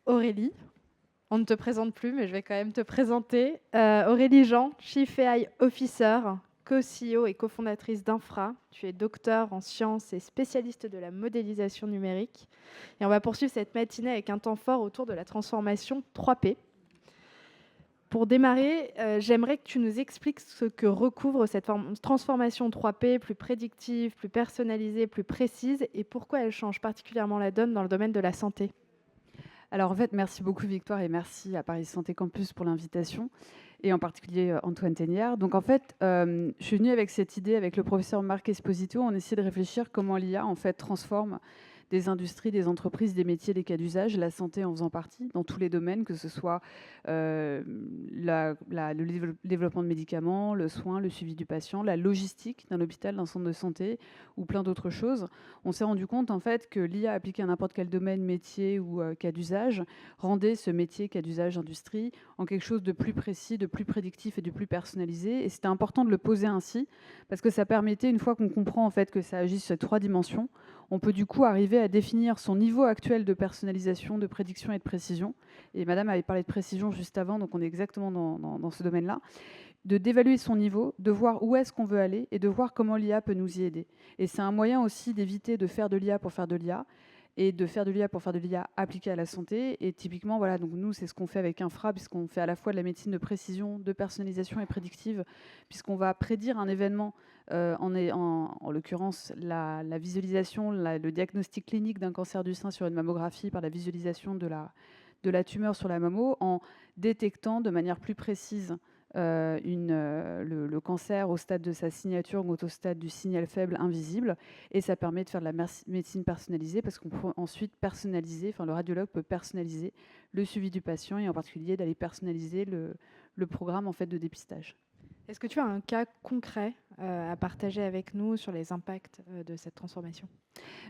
Aurélie. On ne te présente plus, mais je vais quand même te présenter. Aurélie Jean, Chief AI Officer, co-CEO et cofondatrice d'Infra. Tu es docteur en sciences et spécialiste de la modélisation numérique. Et on va poursuivre cette matinée avec un temps fort autour de la transformation 3P. Pour démarrer, j'aimerais que tu nous expliques ce que recouvre cette transformation 3P, plus prédictive, plus personnalisée, plus précise, et pourquoi elle change particulièrement la donne dans le domaine de la santé. Alors en fait, merci beaucoup Victoire et merci à Paris Santé Campus pour l'invitation et en particulier Antoine Ténière. Donc en fait, je suis venue avec cette idée avec le professeur Marc Esposito. On essaie de réfléchir comment l'IA en fait transforme des industries, des entreprises, des métiers, des cas d'usage, la santé en faisant partie, dans tous les domaines, que ce soit le développement de médicaments, le soin, le suivi du patient, la logistique d'un hôpital, d'un centre de santé ou plein d'autres choses. On s'est rendu compte en fait que l'IA appliquée à n'importe quel domaine, métier ou cas d'usage rendait ce métier, cas d'usage, industrie, en quelque chose de plus précis, de plus prédictif et de plus personnalisé. Et c'était important de le poser ainsi parce que ça permettait, une fois qu'on comprend en fait que ça agit sur 3 dimensions, on peut du coup arriver à définir son niveau actuel de personnalisation, de prédiction et de précision. Et madame avait parlé de précision juste avant, donc on est exactement dans ce domaine-là. D'évaluer son niveau, de voir où est-ce qu'on veut aller et de voir comment l'IA peut nous y aider. Et c'est un moyen aussi d'éviter de faire de l'IA pour faire de l'IA et de faire de l'IA pour faire de l'IA appliquée à la santé. Et typiquement, voilà, donc nous, c'est ce qu'on fait avec Infra, puisqu'on fait à la fois de la médecine de précision, de personnalisation et prédictive, puisqu'on va prédire un événement, en l'occurrence la visualisation, le diagnostic clinique d'un cancer du sein sur une mammographie par la visualisation de la tumeur sur la mammo, en détectant de manière plus précise le cancer au stade de sa signature ou au stade du signal faible invisible. Et ça permet de faire de la médecine personnalisée parce qu'on peut ensuite personnaliser, enfin le radiologue peut personnaliser le suivi du patient et en particulier d'aller personnaliser le programme en fait de dépistage. Est-ce que tu as un cas concret à partager avec nous sur les impacts de cette transformation?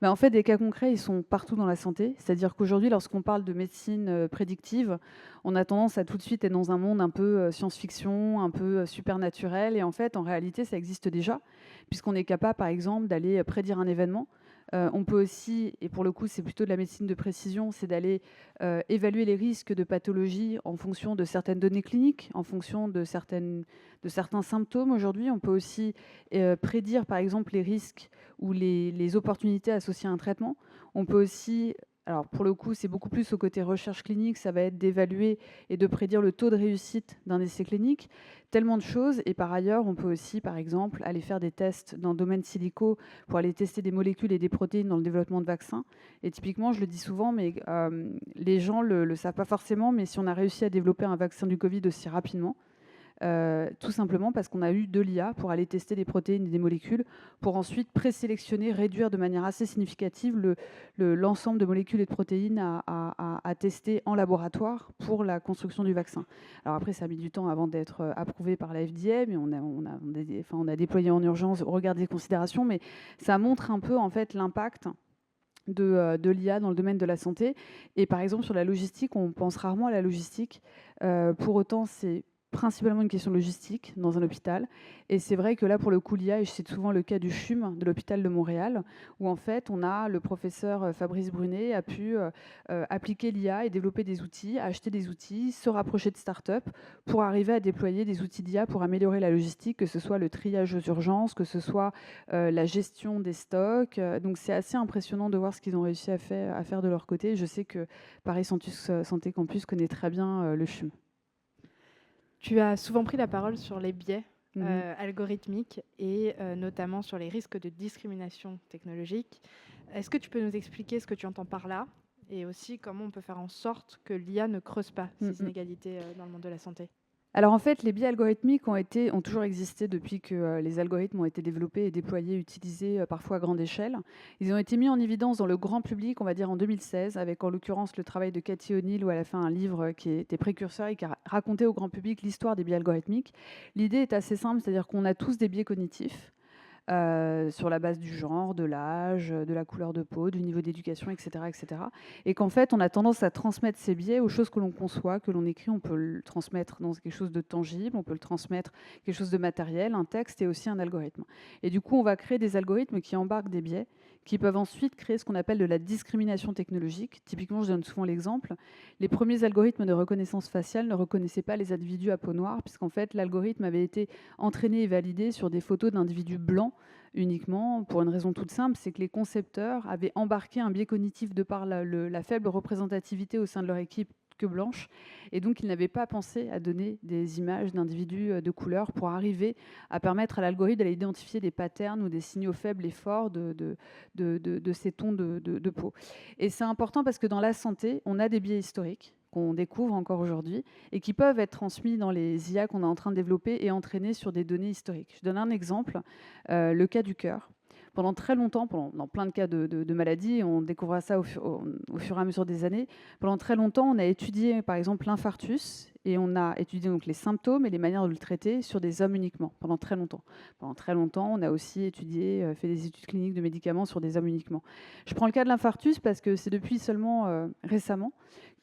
En fait, des cas concrets, ils sont partout dans la santé. C'est-à-dire qu'aujourd'hui, lorsqu'on parle de médecine prédictive, on a tendance à tout de suite être dans un monde un peu science-fiction, un peu supernaturel. Et en fait, en réalité, ça existe déjà, puisqu'on est capable, par exemple, d'aller prédire un événement. On peut aussi, et pour le coup, c'est plutôt de la médecine de précision, c'est d'aller évaluer les risques de pathologie en fonction de certaines données cliniques, en fonction de certains symptômes. Aujourd'hui, on peut aussi prédire, par exemple, les risques ou les opportunités associées à un traitement. On peut aussi, alors pour le coup, c'est beaucoup plus au côté recherche clinique, ça va être d'évaluer et de prédire le taux de réussite d'un essai clinique, tellement de choses. Et par ailleurs, on peut aussi, par exemple, aller faire des tests dans le domaine silico pour aller tester des molécules et des protéines dans le développement de vaccins. Et typiquement, je le dis souvent, mais les gens le savent pas forcément, mais si on a réussi à développer un vaccin du Covid aussi rapidement, tout simplement parce qu'on a eu de l'IA pour aller tester des protéines et des molécules, pour ensuite présélectionner, réduire de manière assez significative l'ensemble de molécules et de protéines à tester en laboratoire pour la construction du vaccin. Alors après, ça a mis du temps avant d'être approuvé par la FDA, mais on a déployé en urgence au regard des considérations, mais ça montre un peu en fait l'impact de l'IA dans le domaine de la santé. Et par exemple, sur la logistique, on pense rarement à la logistique. Pour autant, c'est principalement une question logistique dans un hôpital. Et c'est vrai que là, pour le coup, l'IA, et je cite souvent le cas du CHUM, de l'hôpital de Montréal, où en fait, on a le professeur Fabrice Brunet a pu appliquer l'IA et développer des outils, acheter des outils, se rapprocher de start-up pour arriver à déployer des outils d'IA pour améliorer la logistique, que ce soit le triage aux urgences, que ce soit la gestion des stocks. Donc c'est assez impressionnant de voir ce qu'ils ont réussi à faire de leur côté. Je sais que Paris Santé Campus connaît très bien le CHUM. Tu as souvent pris la parole sur les biais Mhm. algorithmiques et notamment sur les risques de discrimination technologique. Est-ce que tu peux nous expliquer ce que tu entends par là et aussi comment on peut faire en sorte que l'IA ne creuse pas ces Mhm. inégalités dans le monde de la santé? Alors en fait, les biais algorithmiques ont toujours existé depuis que les algorithmes ont été développés et déployés, utilisés parfois à grande échelle. Ils ont été mis en évidence dans le grand public, on va dire en 2016, avec en l'occurrence le travail de Cathy O'Neill, où elle a fait un livre qui était précurseur et qui a raconté au grand public l'histoire des biais algorithmiques. L'idée est assez simple, c'est-à-dire qu'on a tous des biais cognitifs. sur la base du genre, de l'âge, de la couleur de peau, du niveau d'éducation, etc., etc. Et qu'en fait, on a tendance à transmettre ces biais aux choses que l'on conçoit, que l'on écrit. On peut le transmettre dans quelque chose de tangible, on peut le transmettre quelque chose de matériel, un texte et aussi un algorithme. Et du coup, on va créer des algorithmes qui embarquent des biais, qui peuvent ensuite créer ce qu'on appelle de la discrimination technologique. Typiquement, je donne souvent l'exemple, les premiers algorithmes de reconnaissance faciale ne reconnaissaient pas les individus à peau noire, puisqu'en fait, l'algorithme avait été entraîné et validé sur des photos d'individus blancs uniquement, pour une raison toute simple, c'est que les concepteurs avaient embarqué un biais cognitif de par la faible représentativité au sein de leur équipe que blanche, et donc ils n'avaient pas pensé à donner des images d'individus de couleur pour arriver à permettre à l'algorithme d'aller identifier des patterns ou des signaux faibles et forts de ces tons de peau. Et c'est important parce que dans la santé, on a des biais historiques qu'on découvre encore aujourd'hui et qui peuvent être transmis dans les IA qu'on est en train de développer et entraînés sur des données historiques. Je donne un exemple, le cas du cœur. Pendant très longtemps, dans plein de cas de maladies, on découvrira ça au fur et à mesure des années, pendant très longtemps, on a étudié par exemple l'infarctus et on a étudié donc les symptômes et les manières de le traiter sur des hommes uniquement, pendant très longtemps. Pendant très longtemps, on a aussi étudié, fait des études cliniques de médicaments sur des hommes uniquement. Je prends le cas de l'infarctus parce que c'est depuis seulement récemment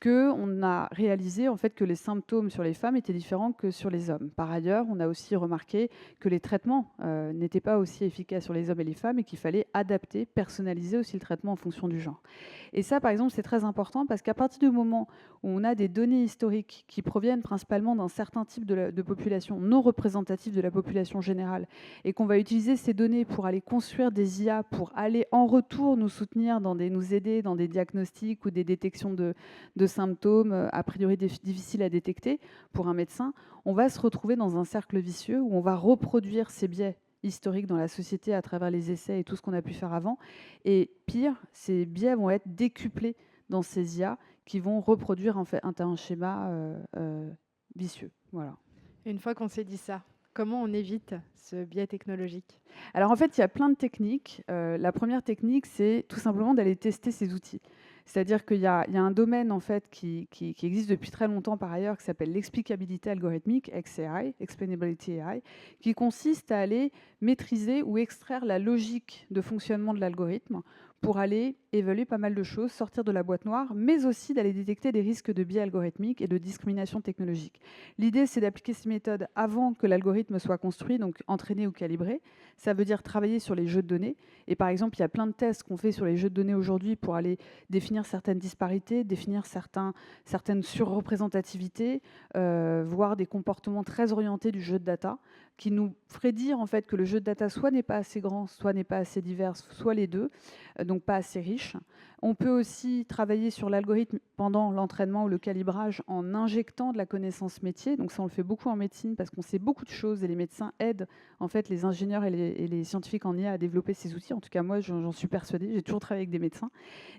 qu'on a réalisé en fait que les symptômes sur les femmes étaient différents que sur les hommes. Par ailleurs, on a aussi remarqué que les traitements n'étaient pas aussi efficaces sur les hommes et les femmes et qu'il fallait adapter, personnaliser aussi le traitement en fonction du genre. Et ça, par exemple, c'est très important parce qu'à partir du moment où on a des données historiques qui proviennent principalement d'un certain type de population non représentative de la population générale et qu'on va utiliser ces données pour aller construire des IA, pour aller en retour nous soutenir, nous aider dans des diagnostics ou des détections de symptômes a priori difficiles à détecter pour un médecin, on va se retrouver dans un cercle vicieux où on va reproduire ces biais historiques dans la société à travers les essais et tout ce qu'on a pu faire avant. Et pire, ces biais vont être décuplés dans ces IA qui vont reproduire en fait un schéma vicieux. Voilà. Une fois qu'on s'est dit ça, comment on évite ce biais technologique? Alors en fait, il y a plein de techniques. La première technique, c'est tout simplement d'aller tester ces outils. C'est-à-dire qu'il y a un domaine en fait qui existe depuis très longtemps par ailleurs, qui s'appelle l'explicabilité algorithmique, XAI, Explainability AI, qui consiste à aller maîtriser ou extraire la logique de fonctionnement de l'algorithme pour aller évaluer pas mal de choses, sortir de la boîte noire, mais aussi d'aller détecter des risques de biais algorithmiques et de discrimination technologique. L'idée, c'est d'appliquer ces méthodes avant que l'algorithme soit construit, donc entraîné ou calibré. Ça veut dire travailler sur les jeux de données. Et par exemple, il y a plein de tests qu'on fait sur les jeux de données aujourd'hui pour aller définir certaines disparités, définir certaines surreprésentativités, voire des comportements très orientés du jeu de data, qui nous ferait dire en fait que le jeu de data soit n'est pas assez grand, soit n'est pas assez divers, soit les deux, donc pas assez riche. On peut aussi travailler sur l'algorithme pendant l'entraînement ou le calibrage en injectant de la connaissance métier. Donc ça, on le fait beaucoup en médecine parce qu'on sait beaucoup de choses et les médecins aident en fait les ingénieurs et les scientifiques en IA à développer ces outils. En tout cas, moi, j'en suis persuadée. J'ai toujours travaillé avec des médecins.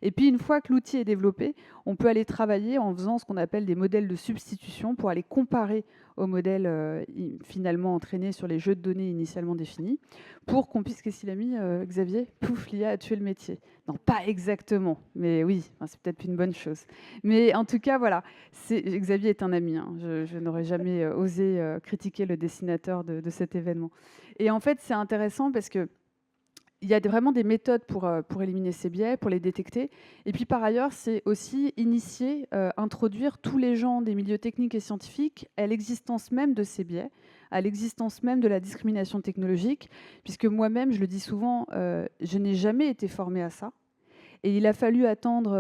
Et puis, une fois que l'outil est développé, on peut aller travailler en faisant ce qu'on appelle des modèles de substitution pour aller comparer aux modèles finalement entraînés sur les jeux de données initialement définis, pour qu'on puisse, qu'est-ce qu'il a mis, Xavier? Pouf, l'IA a tué le métier. Non, pas exactement, mais oui, c'est peut-être une bonne chose. Mais en tout cas, voilà, Xavier est un ami. Hein. Je n'aurais jamais osé critiquer le dessinateur de cet événement. Et en fait, c'est intéressant parce que il y a vraiment des méthodes pour éliminer ces biais, pour les détecter. Et puis par ailleurs, c'est aussi initier, introduire tous les gens des milieux techniques et scientifiques à l'existence même de ces biais, à l'existence même de la discrimination technologique, puisque moi-même, je le dis souvent, je n'ai jamais été formée à ça. Et il a fallu attendre,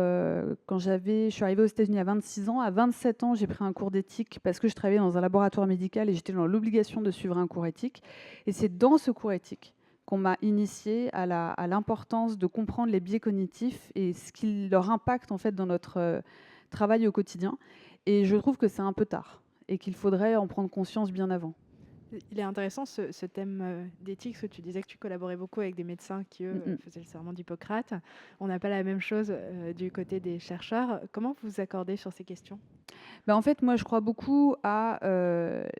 je suis arrivée aux États-Unis à 26 ans. À 27 ans, j'ai pris un cours d'éthique parce que je travaillais dans un laboratoire médical et j'étais dans l'obligation de suivre un cours éthique. Et c'est dans ce cours éthique qu'on m'a initiée à l'importance de comprendre les biais cognitifs et ce qui leur impacte en fait dans notre travail au quotidien. Et je trouve que c'est un peu tard et qu'il faudrait en prendre conscience bien avant. Il est intéressant ce thème d'éthique, parce que tu disais que tu collaborais beaucoup avec des médecins qui, eux, faisaient le serment d'Hippocrate. On n'a pas la même chose du côté des chercheurs. Comment vous vous accordez sur ces questions? En fait, moi, je crois beaucoup à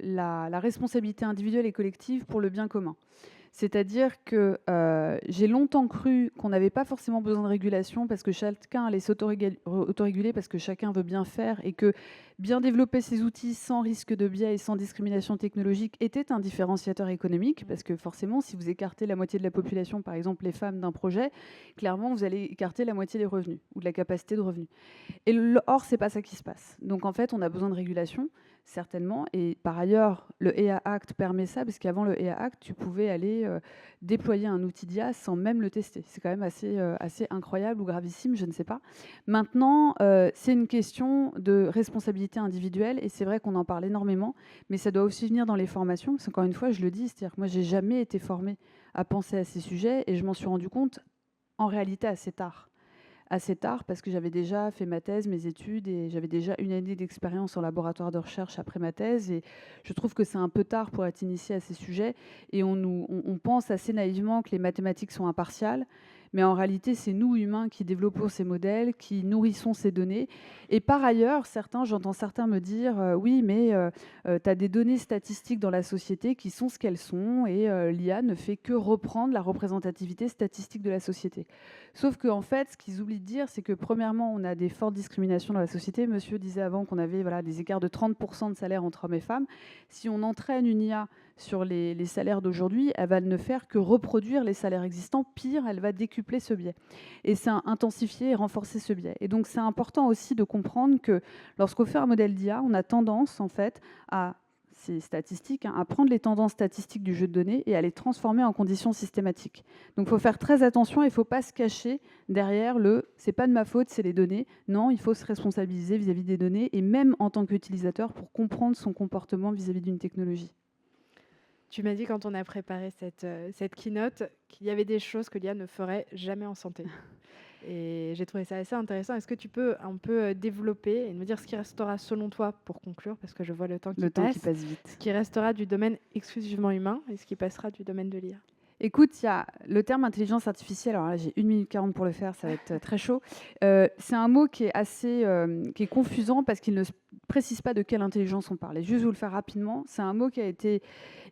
la responsabilité individuelle et collective pour le bien commun. C'est-à-dire que j'ai longtemps cru qu'on n'avait pas forcément besoin de régulation parce que chacun allait s'autoréguler parce que chacun veut bien faire et que bien développer ces outils sans risque de biais et sans discrimination technologique était un différenciateur économique parce que forcément, si vous écartez la moitié de la population, par exemple les femmes d'un projet, clairement, vous allez écarter la moitié des revenus ou de la capacité de revenus. Or, c'est pas ça qui se passe. Donc en fait, on a besoin de régulation. Certainement. Et par ailleurs, le EA Act permet ça, parce qu'avant le EA Act, tu pouvais aller déployer un outil d'IA sans même le tester. C'est quand même assez incroyable ou gravissime, je ne sais pas. Maintenant, c'est une question de responsabilité individuelle, et c'est vrai qu'on en parle énormément, mais ça doit aussi venir dans les formations, parce qu'encore une fois, je le dis, c'est-à-dire que moi, j'ai jamais été formée à penser à ces sujets, et je m'en suis rendu compte en réalité assez tard parce que j'avais déjà fait ma thèse, mes études, et j'avais déjà une année d'expérience en laboratoire de recherche après ma thèse. Et je trouve que c'est un peu tard pour être initié à ces sujets. Et on pense assez naïvement que les mathématiques sont impartiales. Mais en réalité, c'est nous, humains, qui développons ces modèles, qui nourrissons ces données. Et par ailleurs, j'entends certains me dire oui, mais tu as des données statistiques dans la société qui sont ce qu'elles sont, et l'IA ne fait que reprendre la représentativité statistique de la société. Sauf qu'en fait, ce qu'ils oublient de dire, c'est que premièrement, on a des fortes discriminations dans la société. Monsieur disait avant qu'on avait des écarts de 30% de salaire entre hommes et femmes. Si on entraîne une IA sur les salaires d'aujourd'hui, elle va ne faire que reproduire les salaires existants. Pire, elle va décupler ce biais. Et c'est intensifier et renforcer ce biais. Et donc, c'est important aussi de comprendre que lorsqu'on fait un modèle d'IA, on a tendance, en fait, c'est statistique, à prendre les tendances statistiques du jeu de données et à les transformer en conditions systématiques. Donc il faut faire très attention, il ne faut pas se cacher derrière c'est pas de ma faute, c'est les données. Non, il faut se responsabiliser vis-à-vis des données, et même en tant qu'utilisateur, pour comprendre son comportement vis-à-vis d'une technologie. Tu m'as dit quand on a préparé cette keynote qu'il y avait des choses que l'IA ne ferait jamais en santé. Et j'ai trouvé ça assez intéressant. Est-ce que tu peux un peu développer et me dire ce qui restera selon toi, pour conclure, parce que je vois le temps qui passe vite. Ce qui restera du domaine exclusivement humain et ce qui passera du domaine de l'IA? Écoute, il y a le terme intelligence artificielle. Alors là, j'ai 1 minute 40 pour le faire, ça va être très chaud. C'est un mot qui est confusant parce qu'il ne précise pas de quelle intelligence on parle. Et juste vous le faire rapidement, c'est un mot qui a été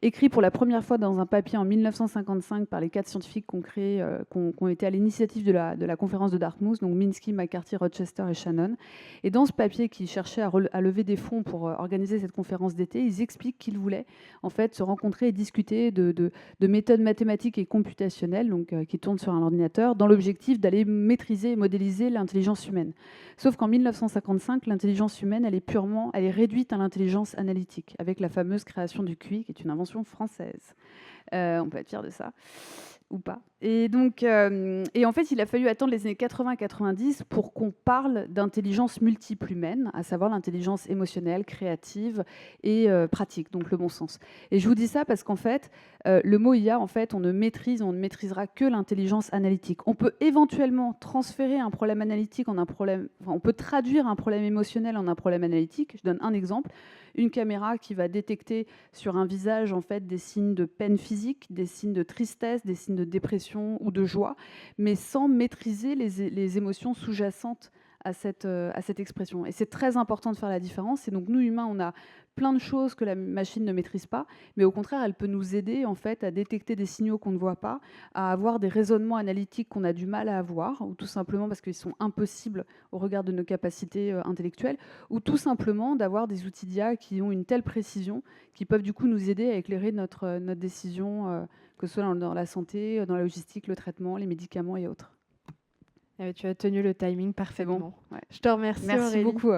écrit pour la première fois dans un papier en 1955 par les 4 scientifiques qui ont été à l'initiative de la conférence de Dartmouth, donc Minsky, McCarthy, Rochester et Shannon. Et dans ce papier qui cherchait à lever des fonds pour organiser cette conférence d'été, ils expliquent qu'ils voulaient en fait se rencontrer et discuter de méthodes mathématiques et computationnelles, donc qui tournent sur un ordinateur, dans l'objectif d'aller maîtriser et modéliser l'intelligence humaine. Sauf qu'en 1955, l'intelligence humaine, elle est réduite à l'intelligence analytique, avec la fameuse création du QI, qui est une invention française. On peut être fier de ça, ou pas. Et donc, en fait, il a fallu attendre les années 80-90 pour qu'on parle d'intelligence multiple humaine, à savoir l'intelligence émotionnelle, créative et pratique, donc le bon sens. Et je vous dis ça parce qu'en fait, le mot IA, en fait, on ne maîtrisera que l'intelligence analytique. On peut éventuellement transférer un problème analytique en un problème, on peut traduire un problème émotionnel en un problème analytique. Je donne un exemple. Une caméra qui va détecter sur un visage en fait des signes de peine physique, des signes de tristesse, des signes de dépression ou de joie, mais sans maîtriser les émotions sous-jacentes à cette expression. Et c'est très important de faire la différence. Et donc nous, humains, on a plein de choses que la machine ne maîtrise pas, mais au contraire, elle peut nous aider en fait à détecter des signaux qu'on ne voit pas, à avoir des raisonnements analytiques qu'on a du mal à avoir, ou tout simplement parce qu'ils sont impossibles au regard de nos capacités intellectuelles, ou tout simplement d'avoir des outils d'IA qui ont une telle précision, qui peuvent du coup nous aider à éclairer notre décision, que ce soit dans la santé, dans la logistique, le traitement, les médicaments et autres. Tu as tenu le timing parfaitement. Bon, ouais. Je te remercie, Merci Aurélie. beaucoup.